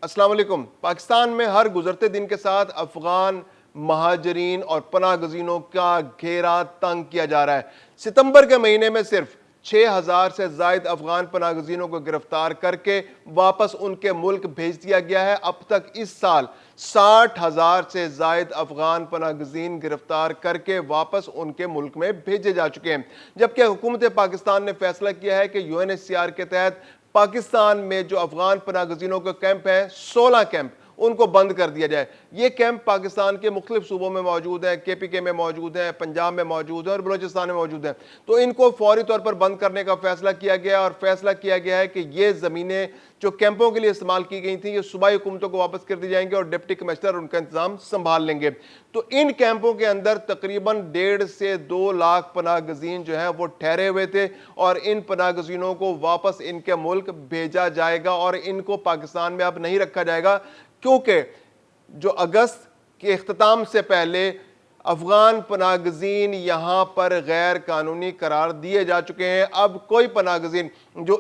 السلام علیکم۔ پاکستان میں ہر گزرتے دن کے ساتھ افغان مہاجرین اور پناہ گزینوں کا گھیرا تنگ کیا جا رہا ہے۔ ستمبر کے مہینے میں صرف 6,000 سے زائد افغان پناہ گزینوں کو گرفتار کر کے واپس ان کے ملک بھیج دیا گیا ہے۔ اب تک اس سال 60,000 سے زائد افغان پناہ گزین گرفتار کر کے واپس ان کے ملک میں بھیجے جا چکے ہیں، جبکہ حکومت پاکستان نے فیصلہ کیا ہے کہ UNHCR کے تحت پاکستان میں جو افغان پناہ گزینوں کے کیمپ ہیں 16 کیمپ ان کو بند کر دیا جائے۔ یہ کیمپ پاکستان کے مختلف صوبوں میں موجود ہیں، KPK میں موجود ہیں، پنجاب میں موجود ہیں اور بلوچستان میں موجود ہیں۔ تو ان کو فوری طور پر بند کرنے کا فیصلہ کیا گیا اور فیصلہ کیا گیا ہے کہ یہ زمینیں جو کیمپوں کے لیے استعمال کی گئی تھیں یہ صوبائی حکومتوں کو واپس کر دی جائیں گے اور ڈپٹی کمشنر ان کا انتظام سنبھال لیں گے۔ تو ان کیمپوں کے اندر تقریباً 1.5 سے 2 لاکھ پناہ گزین جو ہیں وہ ٹھہرے ہوئے تھے، اور ان پناہ گزینوں کو واپس ان کے ملک بھیجا جائے گا اور ان کو پاکستان میں اب نہیں رکھا جائے گا، کیونکہ جو اگست کے اختتام سے پہلے افغان پناہ گزین یہاں پر غیر قانونی قرار دیے جا چکے ہیں۔ اب کوئی پناہ گزین جو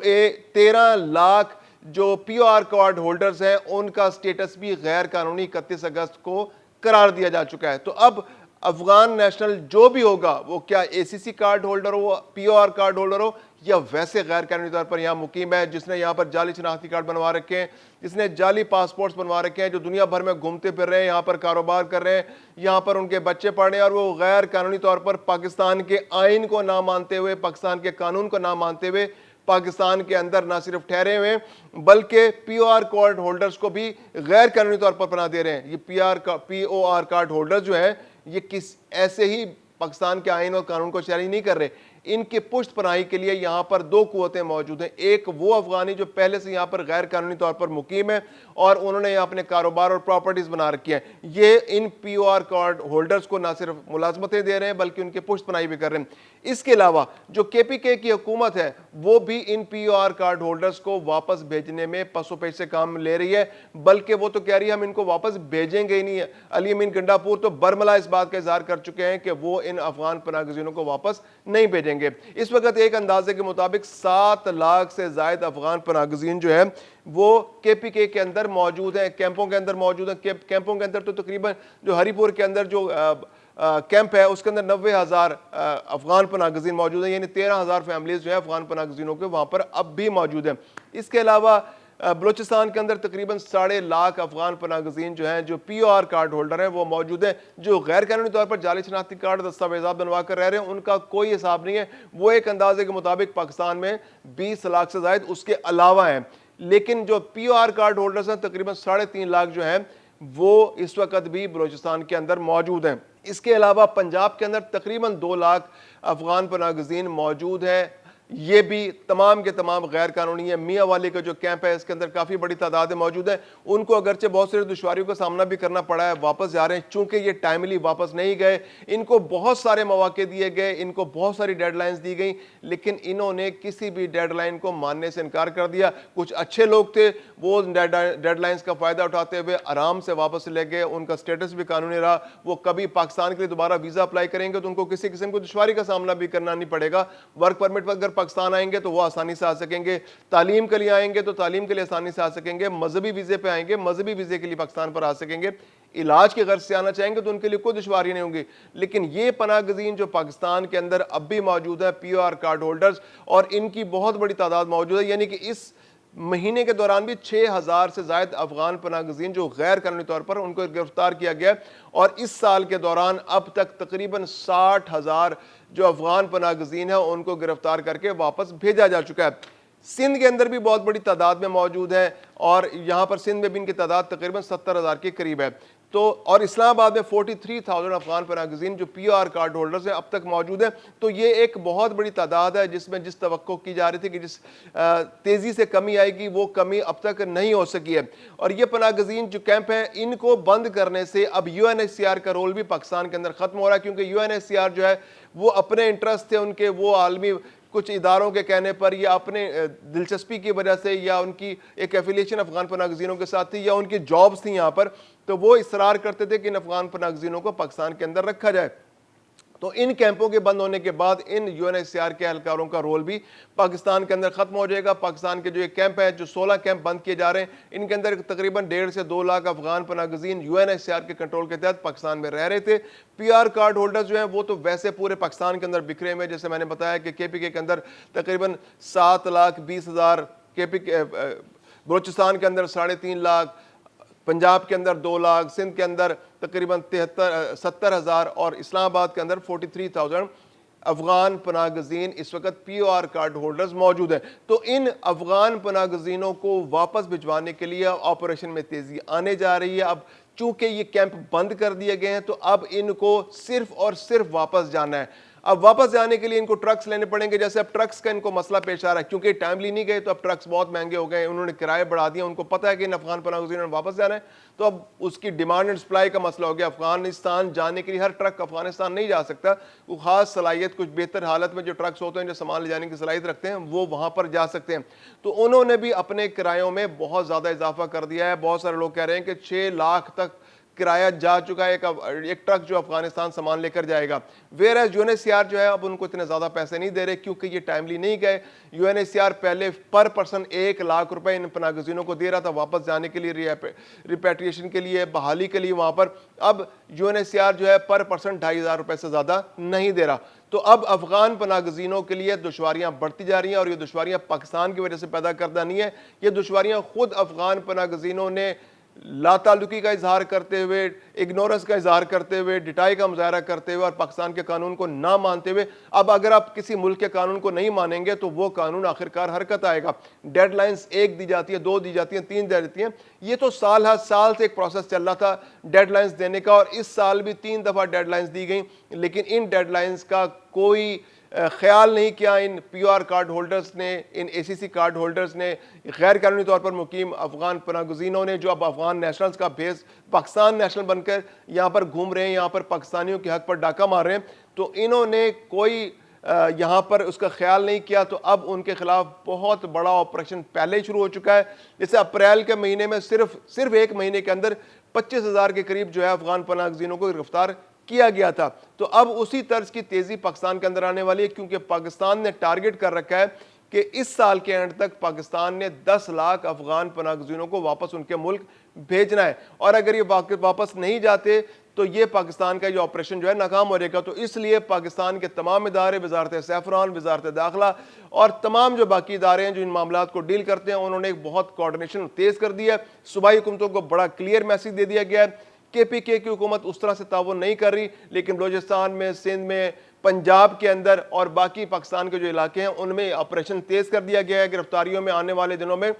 13 لاکھ جو POR کارڈ ہولڈرز ہیں ان کا سٹیٹس بھی غیر قانونی 31 اگست کو قرار دیا جا چکا ہے۔ تو اب افغان نیشنل جو بھی ہوگا، وہ کیا ACC کارڈ ہولڈر ہو، POR کارڈ ہولڈر ہو، یا ویسے غیر قانونی طور پر یہاں مقیم ہے، جس نے یہاں پر جعلی شناختی کارڈ بنوا رکھے ہیں، جس نے جعلی پاسپورٹس بنوا رکھے ہیں، جو دنیا بھر میں گھومتے پھر رہے ہیں، یہاں پر کاروبار کر رہے ہیں، یہاں پر ان کے بچے پڑھ رہے ہیں، اور وہ غیر قانونی طور پر پاکستان کے آئین کو نہ مانتے ہوئے، پاکستان کے قانون کو نہ مانتے ہوئے پاکستان کے اندر نہ صرف ٹھہرے ہوئے ہیں بلکہ POR کارڈ ہولڈرز کو بھی غیر قانونی طور پر پناہ دے رہے ہیں۔ یہ POR کارڈ ہولڈرز جو ہیں یہ ایسے ہی پاکستان کے آئین اور قانون کو چیلنج نہیں کر رہے، ان کی پشت پناہی کے لیے یہاں پر 2 قوتیں موجود ہیں۔ ایک وہ افغانی جو پہلے سے یہاں پر غیر قانونی طور پر مقیم ہے اور انہوں نے یہاں اپنے کاروبار اور پراپرٹیز بنا رکھی ہیں، یہ ان POR کارڈ ہولڈرز کو نہ صرف ملازمتیں دے رہے ہیں بلکہ ان کی پشت پناہی بھی کر رہے ہیں۔ اس کے علاوہ جو KPK کی حکومت ہے وہ بھی ان POR کارڈ ہولڈرز کو واپس بھیجنے میں پس و پیش سے کام لے رہی ہے، بلکہ وہ تو کہہ رہی ہے ہم ان کو واپس بھیجیں گے ہی نہیں ہے۔ علی امین گنڈاپور تو برملا اس بات کا اظہار کر چکے ہیں کہ وہ ان افغان پناہ گزینوں کو واپس نہیں بھیجیں گے۔ اس وقت ایک اندازے کے مطابق 7 لاکھ سے زائد افغان پناہ گزین جو ہے وہ KPK کے اندر موجود ہیں، کیمپوں کے اندر موجود ہیں۔ کیمپوں کے اندر تو تقریباً جو ہری پور کے اندر جو کیمپ ہے اس کے اندر 90,000 افغان پناہ گزین موجود ہیں، یعنی 13,000 فیملیز جو ہیں افغان پناہ گزینوں کے وہاں پر اب بھی موجود ہیں۔ اس کے علاوہ بلوچستان کے اندر تقریباً 1.5 لاکھ افغان پناہ گزین جو ہیں جو POR کارڈ ہولڈر ہیں وہ موجود ہیں، جو غیر قانونی طور پر جعلی شناختی کارڈ دستاویزات بنوا کر رہ رہے ہیں، ان کا کوئی حساب نہیں ہے۔ وہ ایک اندازے کے مطابق پاکستان میں 20 لاکھ سے زائد اس کے علاوہ ہیں، لیکن جو POR کارڈ ہولڈرز ہیں تقریباً 3.5 لاکھ جو ہیں وہ اس وقت بھی بلوچستان کے اندر موجود ہیں۔ اس کے علاوہ پنجاب کے اندر تقریباً 2 لاکھ افغان پناہ گزین موجود ہیں، یہ بھی تمام کے تمام غیر قانونی ہیں۔ میاں والی کا جو کیمپ ہے اس کے اندر کافی بڑی تعداد موجود ہے، ان کو اگرچہ بہت ساری دشواریوں کا سامنا بھی کرنا پڑا ہے، واپس جا رہے ہیں، چونکہ یہ ٹائملی واپس نہیں گئے، ان کو بہت سارے مواقع دیے گئے، ان کو بہت ساری ڈیڈ لائنز دی گئیں، لیکن انہوں نے کسی بھی ڈیڈ لائن کو ماننے سے انکار کر دیا۔ کچھ اچھے لوگ تھے وہ ڈیڈ لائنز کا فائدہ اٹھاتے ہوئے آرام سے واپس لے گئے، ان کا سٹیٹس بھی قانونی رہا، وہ کبھی پاکستان کے لیے دوبارہ ویزا اپلائی کریں گے تو ان کو کسی قسم کو دشواری کا سامنا بھی کرنا نہیں پڑے گا۔ ورک پرمٹ پر اگر پاکستان آئیں گے تو وہ آسانی سے آ سکیں گے، تعلیم کے لیے آئیں گے تو تعلیم کے لیے آسانی سے آ سکیں گے، مذہبی ویزے پہ آئیں گے مذہبی ویزے کے لیے پاکستان پر آ سکیں گے، علاج کی غرض سے آنا چاہیں گے تو ان کے لیے کوئی دشواری نہیں ہوں گی۔ لیکن یہ پناہ گزین جو پاکستان کے اندر اب بھی موجود ہے POR کارڈ ہولڈرز، اور ان کی بہت بڑی تعداد موجود ہے، یعنی کہ اس مہینے کے دوران بھی 6,000 سے زائد افغان پناہ گزین جو غیر قانونی طور پر ان کو گرفتار کیا گیا، اور اس سال کے دوران اب تک تقریباً 60,000 جو افغان پناہ گزین ہیں ان کو گرفتار کر کے واپس بھیجا جا چکا ہے۔ سندھ کے اندر بھی بہت بڑی تعداد میں موجود ہیں، اور یہاں پر سندھ میں بھی ان کی تعداد تقریباً 70,000 کے قریب ہے۔ تو اور اسلام آباد میں 43,000 افغان پناہ گزین جو POR کارڈ ہولڈرز ہیں اب تک موجود ہیں۔ تو یہ ایک بہت بڑی تعداد ہے جس میں جس توقع کی جا رہی تھی کہ جس تیزی سے کمی آئے گی وہ کمی اب تک نہیں ہو سکی ہے، اور یہ پناہ گزین جو کیمپ ہیں ان کو بند کرنے سے اب UNHCR کا رول بھی پاکستان کے اندر ختم ہو رہا ہے، کیونکہ UNHCR جو ہے وہ اپنے انٹرسٹ تھے ان کے، وہ عالمی کچھ اداروں کے کہنے پر یا اپنے دلچسپی کی وجہ سے یا ان کی ایک ایفیلیشن افغان پناہ گزینوں کے ساتھ تھی یا ان کی جابز تھیں یہاں پر، تو وہ اصرار کرتے تھے کہ ان افغان پناہ گزینوں کو پاکستان کے اندر رکھا جائے۔ تو ان کیمپوں کے بند ہونے کے بعد ان UNHCR کے اہلکاروں کا رول بھی پاکستان کے اندر ختم ہو جائے گا. پاکستان کے جو یہ کیمپ ہے، جو 16 کیمپ بند کیے جا رہے ہیں، ان کے اندر تقریباً 1.5 سے 2 لاکھ افغان پناہ گزین UNHCR کے کنٹرول کے تحت پاکستان میں رہ رہے تھے. PR کارڈ ہولڈرز جو ہیں وہ تو ویسے پورے پاکستان کے اندر بکھرے ہوئے، جیسے میں نے بتایا کہ KPK کے اندر تقریباً 7,20,000، بلوچستان کے اندر 3.5 لاکھ، پنجاب کے اندر 2 لاکھ، سندھ کے اندر تقریباً 70,000 اور اسلام آباد کے اندر 43,000 افغان پناہ گزین اس وقت PR کارڈ ہولڈرز موجود ہیں. تو ان افغان پناہ گزینوں کو واپس بھجوانے کے لیے آپریشن میں تیزی آنے جا رہی ہے. اب چونکہ یہ کیمپ بند کر دیے گئے ہیں تو اب ان کو صرف اور صرف واپس جانا ہے. اب واپس جانے کے لیے ان کو ٹرکس لینے پڑیں گے. جیسے اب ٹرکس کا ان کو مسئلہ پیش آ رہا ہے، کیونکہ ٹائملی نہیں گئے تو اب ٹرکس بہت مہنگے ہو گئے، انہوں نے کرائے بڑھا دیا. ان کو پتہ ہے کہ ان افغان پناہ گزینوں نے واپس جانا ہے، تو اب اس کی ڈیمانڈ اینڈ سپلائی کا مسئلہ ہو گیا. افغانستان جانے کے لیے ہر ٹرک افغانستان نہیں جا سکتا. وہ خاص صلاحیت، کچھ بہتر حالت میں جو ٹرکس ہوتے ہیں جو سامان لے جانے کی صلاحیت رکھتے ہیں، وہ وہاں پر جا سکتے ہیں. تو انہوں نے بھی اپنے کرایوں میں بہت زیادہ اضافہ کر دیا ہے. بہت سارے لوگ کہہ رہے ہیں کہ 6 لاکھ تک کرایہ جا چکا ہے ایک ٹرک جو افغانستان سامان لے کر جائے گا. ویئرز UNHCR جو ہے اب ان کو اتنے زیادہ پیسے نہیں دے رہے کیونکہ یہ ٹائملی نہیں گئے. UNHCR پہلے پر پرسن 1 لاکھ روپے ان پناہ گزینوں کو دے رہا تھا واپس جانے کے لیے، ریپیٹریشن کے لیے، بحالی کے لیے وہاں پر. اب UNHCR جو ہے پر پرسن 2,500 روپے سے زیادہ نہیں دے رہا. تو اب افغان پناہ گزینوں کے لیے دشواریاں بڑھتی جا رہی ہیں، اور یہ دشواریاں پاکستان کی وجہ سے پیدا کردہ نہیں ہے. یہ دشواریاں خود افغان پناہ گزینوں نے لا تعلقی کا اظہار کرتے ہوئے، اگنورنس کا اظہار کرتے ہوئے، ڈٹائی کا مظاہرہ کرتے ہوئے اور پاکستان کے قانون کو نہ مانتے ہوئے، اب اگر آپ کسی ملک کے قانون کو نہیں مانیں گے تو وہ قانون آخرکار حرکت آئے گا. ڈیڈ لائنز 1 دی جاتی ہیں، 2 دی جاتی ہیں، 3 دی جاتی ہیں. یہ تو سال ہر سال سے ایک پروسیس چل رہا تھا ڈیڈ لائنز دینے کا، اور اس سال بھی 3 دفعہ ڈیڈ لائنز دی گئیں، لیکن ان ڈیڈ لائنز کا کوئی خیال نہیں کیا ان PR کارڈ ہولڈرز نے، ان ACC کارڈ ہولڈرز نے، غیر قانونی طور پر مقیم افغان پناہ گزینوں نے، جو اب افغان نیشنلز کا بھیس پاکستان نیشنل بن کر یہاں پر گھوم رہے ہیں، یہاں پر پاکستانیوں کے حق پر ڈاکہ مار رہے ہیں. تو انہوں نے کوئی یہاں پر اس کا خیال نہیں کیا. تو اب ان کے خلاف بہت بڑا آپریشن پہلے ہی شروع ہو چکا ہے. جیسے اپریل کے مہینے میں صرف 1 مہینے کے اندر 25,000 کے قریب جو ہے افغان پناہ گزینوں کو گرفتار کیا گیا تھا. تو اب اسی طرز کی تیزی پاکستان کے اندر آنے والی ہے، کیونکہ پاکستان نے ٹارگٹ کر رکھا ہے کہ اس سال کے اینڈ تک پاکستان نے 10 لاکھ افغان پناہ گزینوں کو واپس ان کے ملک بھیجنا ہے. اور اگر یہ واپس نہیں جاتے تو یہ پاکستان کا یہ آپریشن جو ہے ناکام ہو جائے گا. تو اس لیے پاکستان کے تمام ادارے، وزارت سیفران، وزارت داخلہ اور تمام جو باقی ادارے ہیں جو ان معاملات کو ڈیل کرتے ہیں، انہوں نے ایک بہت کوارڈینیشن تیز کر دی ہے. صوبائی حکومتوں کو بڑا کلیئر میسج دے دیا گیا ہے. KPK کی حکومت اس طرح سے تعاون نہیں کر رہی، لیکن بلوچستان میں، سندھ میں، پنجاب کے اندر اور باقی پاکستان کے جو علاقے ہیں ان میں آپریشن تیز کر دیا گیا ہے. گرفتاریوں میں آنے والے دنوں میں،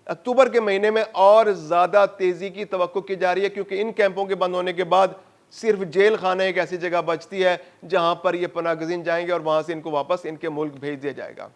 اکتوبر کے مہینے میں اور زیادہ تیزی کی توقع کی جا رہی ہے، کیونکہ ان کیمپوں کے بند ہونے کے بعد صرف جیل خانہ ایک ایسی جگہ بچتی ہے جہاں پر یہ پناہ گزین جائیں گے اور وہاں سے ان کو واپس ان کے ملک بھیج دیا جائے گا.